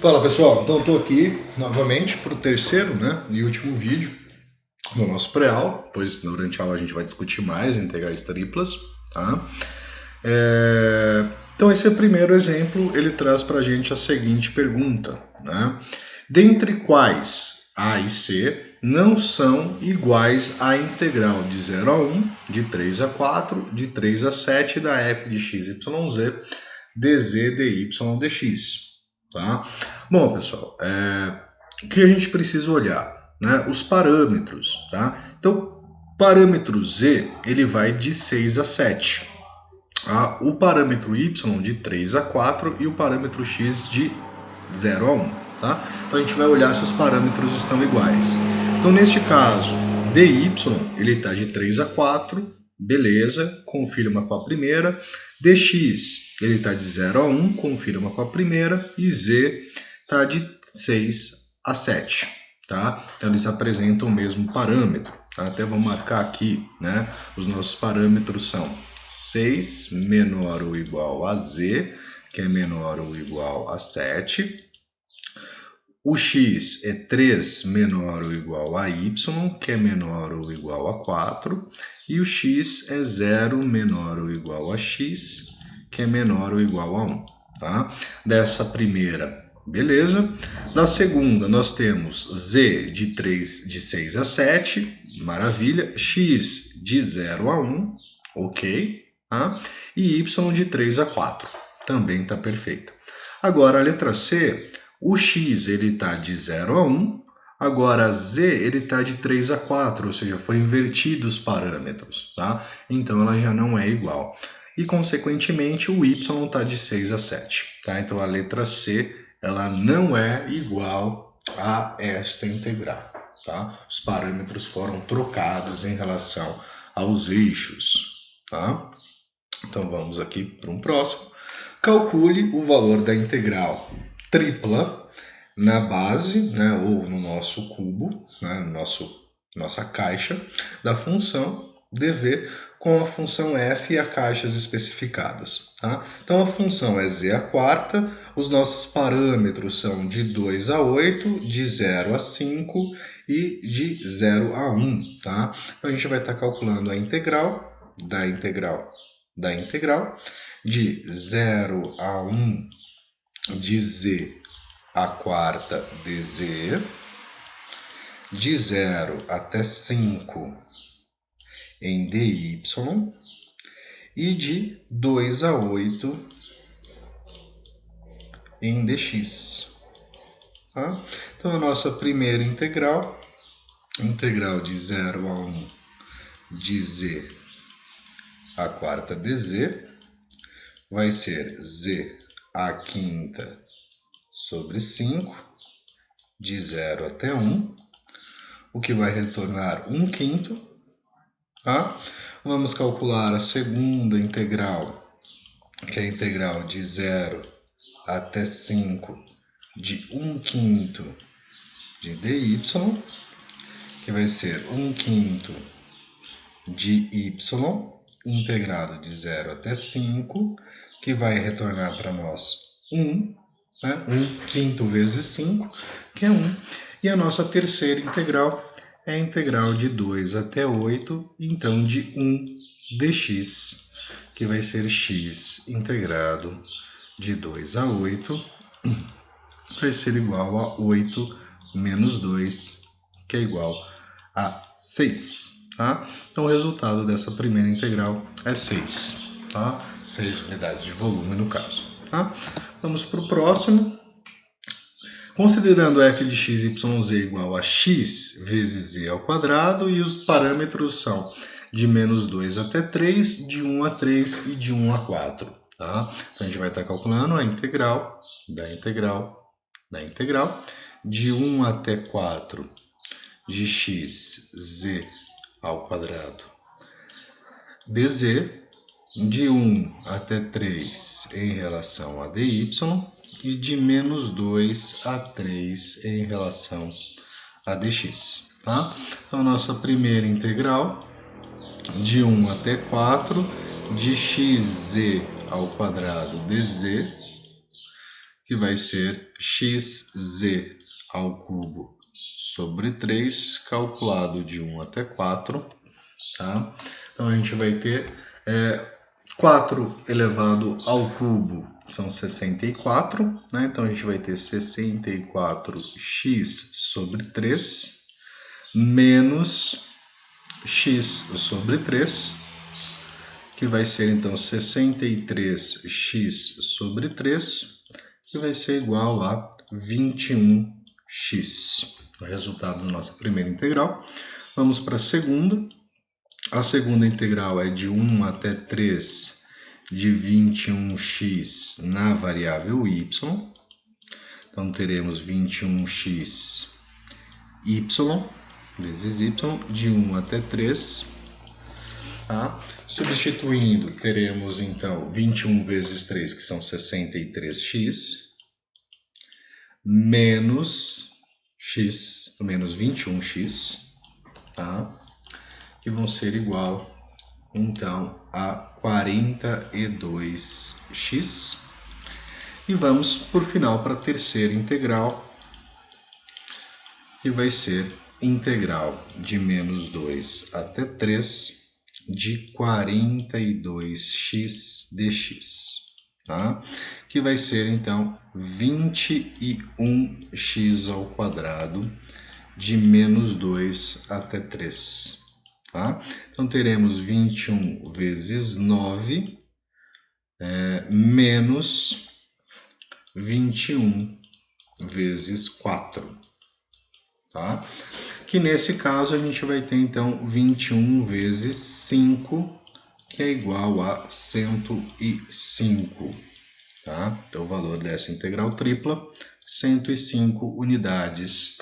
Fala pessoal, então estou aqui novamente para o terceiro e último vídeo do nosso pré-aula, pois durante a aula a gente vai discutir mais integrais triplas, tá? Então esse primeiro exemplo, ele traz para a gente a seguinte pergunta, né? Dentre quais A e C não são iguais à integral de 0 a 1, de 3 a 4, de 3 a 7 da f de x, y, z, dz, dy, dx. Tá? Bom, pessoal, o que a gente precisa olhar? Né? Os parâmetros. Tá? Então, parâmetro z ele vai de 6 a 7. Tá? O parâmetro y de 3 a 4 e o parâmetro x de 0 a 1. Tá? Então, a gente vai olhar se os parâmetros estão iguais. Então, neste caso, dy ele está de 3 a 4, beleza, confirma com a primeira. Dx ele está de 0 a 1, confirma com a primeira. E z está de 6 a 7. Tá? Então, eles apresentam o mesmo parâmetro. Tá? Até vou marcar aqui, né? Os nossos parâmetros são 6 menor ou igual a z, que é menor ou igual a 7. O x é 3 menor ou igual a y, que é menor ou igual a 4. E o x é 0 menor ou igual a x, que é menor ou igual a 1. Tá? Dessa primeira, beleza. Da segunda, nós temos z de 6 a 7, maravilha. X de 0 a 1, ok. Tá? E y de 3 a 4, também está perfeito. Agora, a letra C, o x ele está de 0 a 1, agora z ele está de 3 a 4, ou seja, foi invertido os parâmetros, tá? Então ela já não é igual. E, consequentemente, o y está de 6 a 7. Tá? Então a letra C ela não é igual a esta integral. Tá? Os parâmetros foram trocados em relação aos eixos. Tá? Então vamos aqui para um próximo. Calcule o valor da integral tripla na base, né, ou no nosso cubo, né, nossa caixa da função dv com a função f e as caixas especificadas. Tá? Então a função é z a quarta, os nossos parâmetros são de 2 a 8, de 0 a 5 e de 0 a 1. Tá? Então a gente vai estar calculando a integral de 0 a 1 de z a quarta dz, de 0 até 5 em dy e de 2 a 8 em dx. Tá? Então, a nossa primeira integral de 0 a 1 de z a quarta dz, vai ser z a quinta sobre 5, de 0 até 1, o que vai retornar 1 quinto. Tá? Vamos calcular a segunda integral, que é a integral de 0 até 5 de 1 quinto de dy, que vai ser 1 quinto de y, integrado de 0 até 5, que vai retornar para nós 1, né? 1 quinto vezes 5, que é 1. E a nossa terceira integral é a integral de 2 até 8, então de 1 dx, que vai ser x integrado de 2 a 8, vai ser igual a 8 menos 2, que é igual a 6. Tá? Então o resultado dessa primeira integral é 6. Tá? 6 unidades de volume no caso. Tá? Vamos para o próximo. Considerando f de x, y, z igual a x vezes z ao quadrado, e os parâmetros são de menos 2 até 3, de 1 a 3 e de 1 a 4. Tá? Então a gente vai estar calculando a integral de 1 até 4 de x z ao quadrado dz, de 1 até 3 em relação a dy e de menos 2 a 3 em relação a dx. Tá? Então, nossa primeira integral de 1 até 4 de xz ao quadrado dz, que vai ser xz ao cubo sobre 3, calculado de 1 até 4, tá? Então a gente vai ter 4 elevado ao cubo são 64, né? Então a gente vai ter 64x sobre 3 menos x sobre 3, que vai ser então 63x sobre 3, que vai ser igual a 21x. O resultado da nossa primeira integral. Vamos para a segunda. A segunda integral é de 1 até 3 de 21x na variável y. Então teremos 21x y vezes y de 1 até 3. Tá? Substituindo, teremos então 21 vezes 3, que são 63x, menos 21x, tá? Que vão ser igual então a 42x. E vamos por final para a terceira integral, que vai ser integral de menos 2 até 3 de 42x dx, tá? Que vai ser então 21x ao quadrado de menos 2 até 3, tá? Então teremos 21 vezes 9 menos 21 vezes 4, tá? Que nesse caso a gente vai ter então 21 vezes 5, que é igual a 105, tá? Então o valor dessa integral tripla, 105 unidades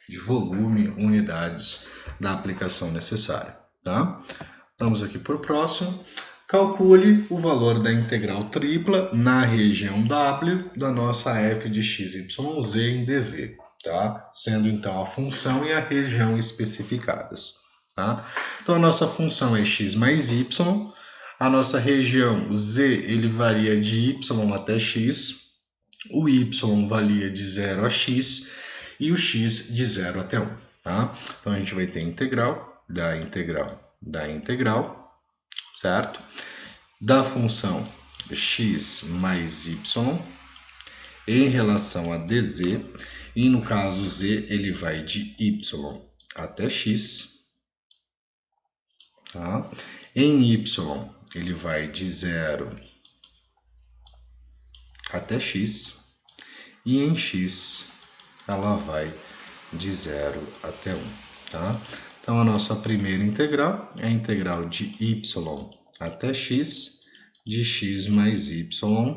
de volume, unidades da aplicação necessária, tá? Vamos aqui por próximo. Calcule o valor da integral tripla na região W da nossa f de x, y, z em dv, tá? Sendo então a função e a região especificadas, tá? Então a nossa função é x mais y, a nossa região z ele varia de y até x, o y varia de 0 a x e o x de 0 até 1, tá? Então a gente vai ter integral da integral, certo? Da função x mais y em relação a dz, e no caso z ele vai de y até x, tá? Em y ele vai de 0 até x, e em x ela vai de 0 até 1, tá? Então a nossa primeira integral é a integral de y até x de x mais y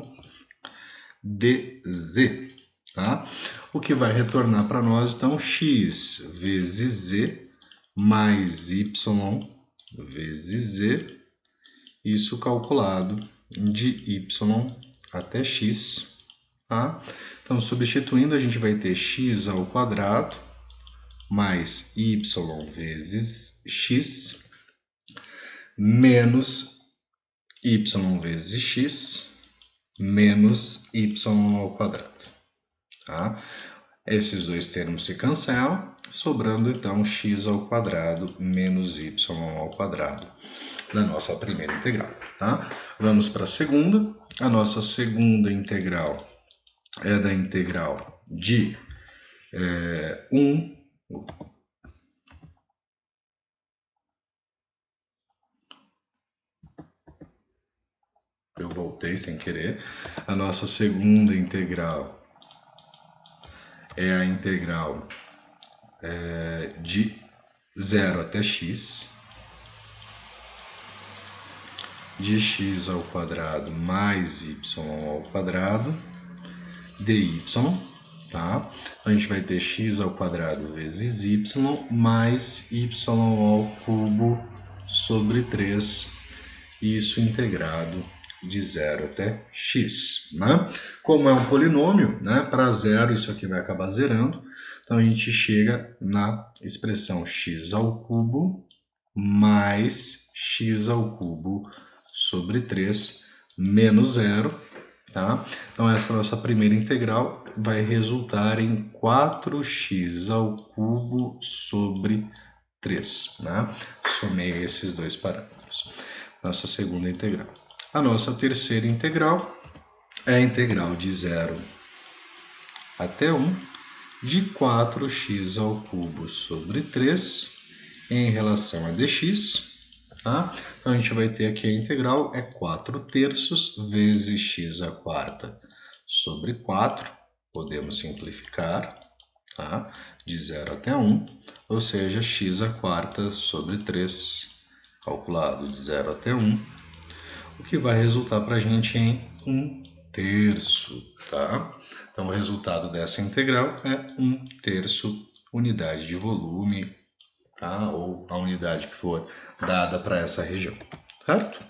dz, tá? O que vai retornar para nós então x vezes z mais y vezes z, isso calculado de y até x, tá? Então substituindo a gente vai ter x ao quadrado mais y vezes x menos y vezes x menos y ao quadrado, tá? Esses dois termos se cancelam, sobrando então x ao quadrado menos y ao quadrado da nossa primeira integral, tá? Vamos para a segunda. A nossa segunda integral é da integral de 1 eu voltei sem querer. A nossa segunda integral é a integral de 0 até x, de x ao quadrado mais y ao quadrado dy, tá? A gente vai ter x ao quadrado vezes y mais y ao cubo sobre 3, isso integrado de 0 até x, né? Como é um polinômio, né? Para zero isso aqui vai acabar zerando, então a gente chega na expressão x ao cubo mais x ao cubo sobre 3 menos 0, tá? Então essa nossa primeira integral vai resultar em 4x ao cubo sobre 3, né? Somei esses dois parâmetros. Nossa segunda integral. A nossa terceira integral é a integral de 0 até 1 de 4x ao cubo sobre 3 em relação a dx. Tá? Então a gente vai ter aqui a integral é 4 terços vezes x à quarta sobre 4. Podemos simplificar, tá? De 0 até 1, ou seja, x à quarta sobre 3, calculado de 0 até 1, o que vai resultar para a gente em 1 terço. Tá? Então o resultado dessa integral é 1 terço unidade de volume, tá? Ou a unidade que for dada para essa região, certo?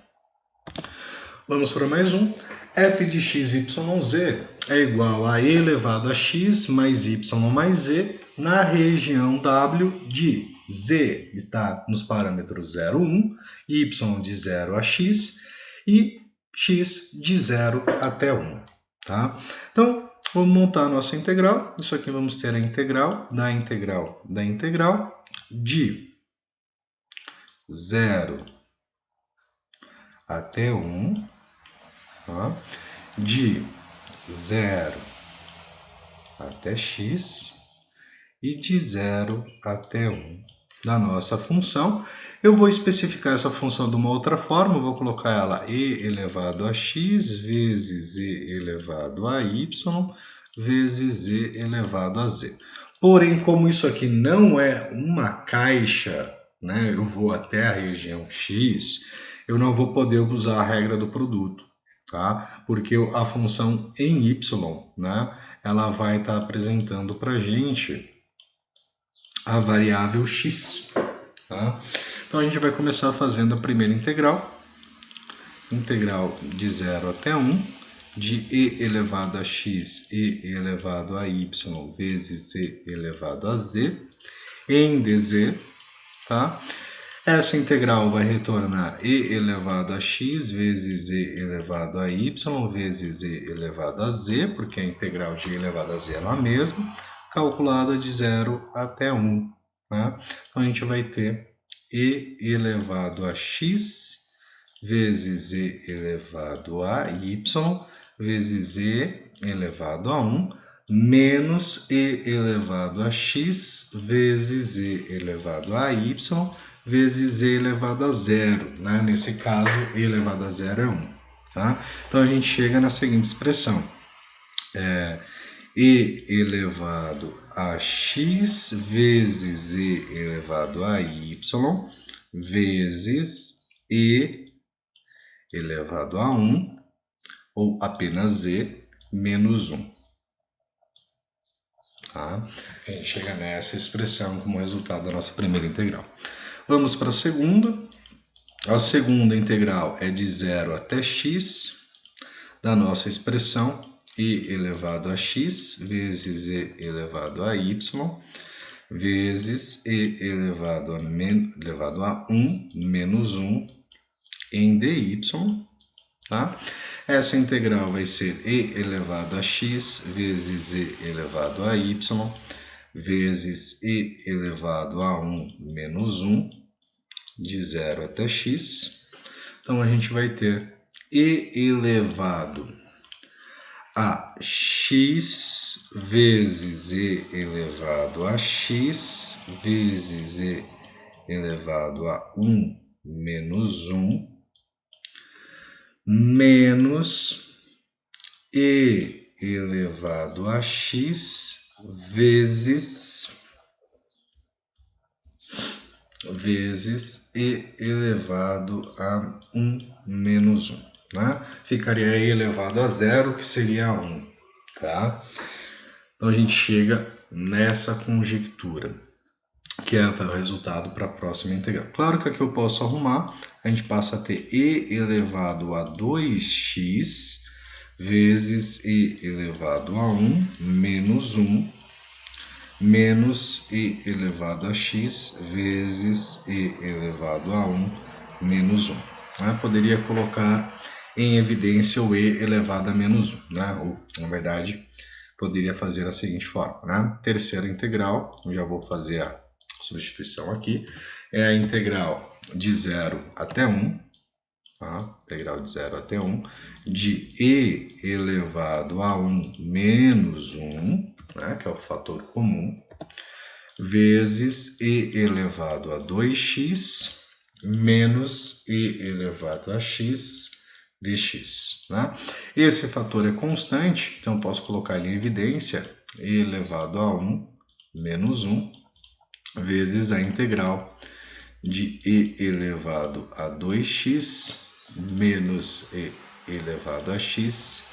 Vamos para mais um. f de x, y, z é igual a e elevado a x mais y mais z na região W de z está nos parâmetros 0, 1, y de 0 a x e x de 0 até 1. Tá? Então, vamos montar a nossa integral. Isso aqui vamos ter a integral da integral da integral de 0 até 1, tá? De 0 até x e de 0 até 1 da nossa função. Eu vou especificar essa função de uma outra forma, eu vou colocar ela e elevado a x vezes e elevado a y vezes e elevado a z. Porém, como isso aqui não é uma caixa, né, eu vou até a região x, eu não vou poder usar a regra do produto, tá? Porque a função em y, né, ela vai estar apresentando para a gente a variável x. Tá? Então a gente vai começar fazendo a primeira integral. Integral de 0 até 1 de e elevado a x e elevado a y vezes e elevado a z em dz. Tá? Essa integral vai retornar e elevado a x vezes e elevado a y vezes e elevado a z, porque a integral de e elevado a z é a mesma, calculada de 0 até 1. Né? Então a gente vai ter e elevado a x vezes e elevado a y vezes e elevado a 1 menos e elevado a x vezes e elevado a y vezes e elevado a 0. Né? Nesse caso, e elevado a 0 é 1. Tá? Então a gente chega na seguinte expressão. E elevado a x vezes e elevado a y vezes e elevado a 1, ou apenas e, menos 1. Tá? A gente chega nessa expressão como resultado da nossa primeira integral. Vamos para a segunda. A segunda integral é de 0 até x da nossa expressão e elevado a x vezes e elevado a y vezes e elevado a 1 menos 1 em dy. Tá? Essa integral vai ser e elevado a x vezes e elevado a y vezes e elevado a 1 menos 1 de 0 até x. Então a gente vai ter e elevado a x vezes e elevado a x vezes e elevado a 1 menos 1 menos e elevado a x vezes e elevado a 1 menos 1. Né? Ficaria e elevado a 0, que seria 1. Tá? Então a gente chega nessa conjectura, que é o resultado para a próxima integral. Claro que aqui eu posso arrumar, a gente passa a ter e elevado a 2x vezes e elevado a 1 menos 1 menos e elevado a x vezes e elevado a 1 menos 1. Poderia colocar em evidência o e elevado a menos 1, né? Ou, na verdade, poderia fazer da seguinte forma, né? Terceira integral, eu já vou fazer a substituição aqui, é a integral de 0 até 1, tá? Integral de 0 até 1, de e elevado a 1 menos 1, né? Que é o fator comum, vezes e elevado a 2x menos e elevado a x dx. Né? Esse fator é constante, então posso colocar ele em evidência, e elevado a 1 menos 1 vezes a integral de e elevado a 2x menos e elevado a x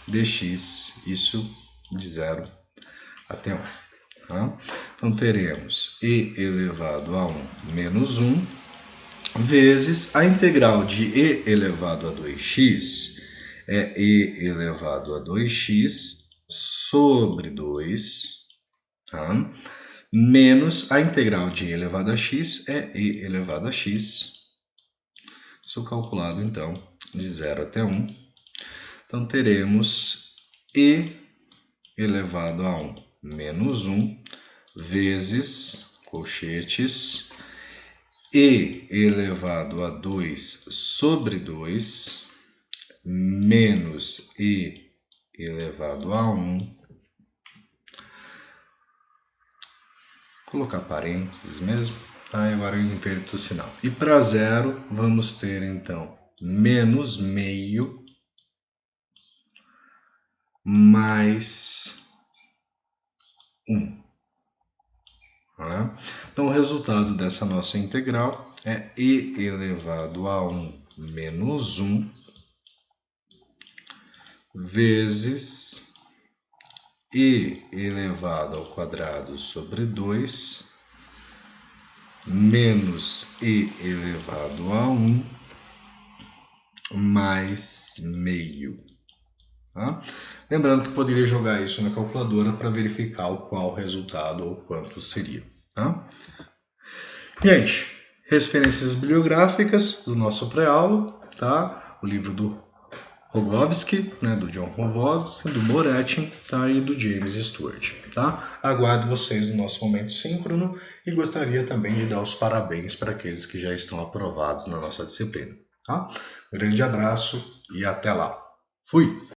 dx, isso de 0 até 1. Tá? Então, teremos e elevado a 1 menos 1 vezes a integral de e elevado a 2x é e elevado a 2x sobre 2, tá? Menos a integral de e elevado a x é e elevado a x. Isso calculado, então, de 0 até 1. Então, teremos e elevado a 1 menos 1 vezes, colchetes, e elevado a 2 sobre 2, menos e elevado a 1, colocar parênteses mesmo, tá? E agora eu inverto o sinal. E para zero, vamos ter, então, menos meio mais 1. Tá? Então, o resultado dessa nossa integral é e elevado a 1 menos 1 vezes e elevado ao quadrado sobre 2 menos e elevado a 1 mais meio. Tá? Lembrando que poderia jogar isso na calculadora para verificar qual resultado ou quanto seria. Tá? Gente, referências bibliográficas do nosso pré-aula, tá? O livro do Rogowski, né, do John Rogowski, do Moretti, tá, e do James Stewart, tá? Aguardo vocês no nosso momento síncrono e gostaria também de dar os parabéns para aqueles que já estão aprovados na nossa disciplina, tá? Grande abraço e até lá. Fui!